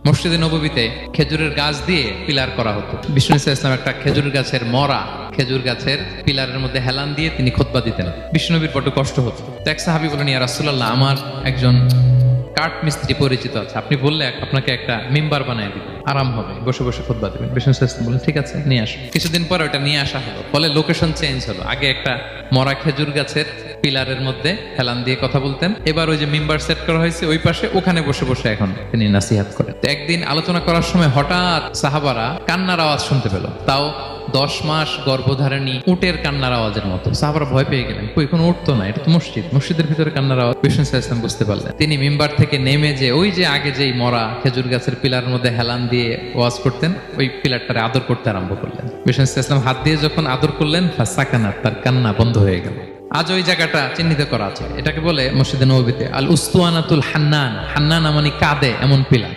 মসজিদে নববীতে খেজুরের গাছ দিয়ে পিলার করা হতো। বিষ্ণু ইসলাম একটা খেজুর গাছের মরা খেজুর গাছের পিলারের মধ্যে হেলান দিয়ে তিনি খুতবা দিতেন। বিষ্ণুনবীর বড় কষ্ট হতো। তো এক সাহাবী বলেন, ইয়া রাসূলুল্লাহ, আমার একজন কাঠ মিস্ত্রি পরিচিত আছে, আপনি বললে আপনাকে একটা মিম্বার বানিয়ে দিব, আরাম হবে, বসে বসে খুতবা দিবেন। বিষ্ণু ইসলাম বলেন, ঠিক আছে, নিয়ে আসো। কিছুদিন পরে ওটা নিয়ে আসা হলো। ফলে লোকেশন চেঞ্জ হলো। আগে একটা মরা খেজুর গাছের পিলারের মধ্যে হেলান দিয়ে কথা বলতেন, এবার ওই যে মিম্বার সেট করা হয়েছে ওই পাশে, ওখানে বসে বসে এখন তিনি নাসিহাত করেন। তো একদিন আলোচনা করার সময় হঠাৎ সাহাবারা কান্নার আওয়াজ শুনতে পেল, তাও 10 মাস গর্ভধারিণী উটের কান্নার আওয়াজের মতো। সাহাবারা ভয় পেয়ে গেলেন, কই কোনো উঠ তো না, এটা তো মসজিদ, মসজিদের ভিতরে কান্নার আওয়াজ। বিষ্ণু ইসলাম বুঝতে পারলেন। তিনি মিম্বার থেকে নেমে যে ওই যে আগে যেই মরা খেজুর গাছের পিলারের মধ্যে হেলান দিয়ে ওয়াজ করতেন, ওই পিলারটারে আদর করতে আরম্ভ করলেন। বিষ্ণু ইসলাম হাত দিয়ে যখন আদর করলেন, ফাসাকানাত, তার কান্না বন্ধ হয়ে গেল। আজ ওই জায়গাটা চিহ্নিত করা আছে। এটাকে বলে মসজিদে নববীতে আল উস্তুয়ানাতুল হান্নান। হান্নান মানে কাঁদে এমন পিলার।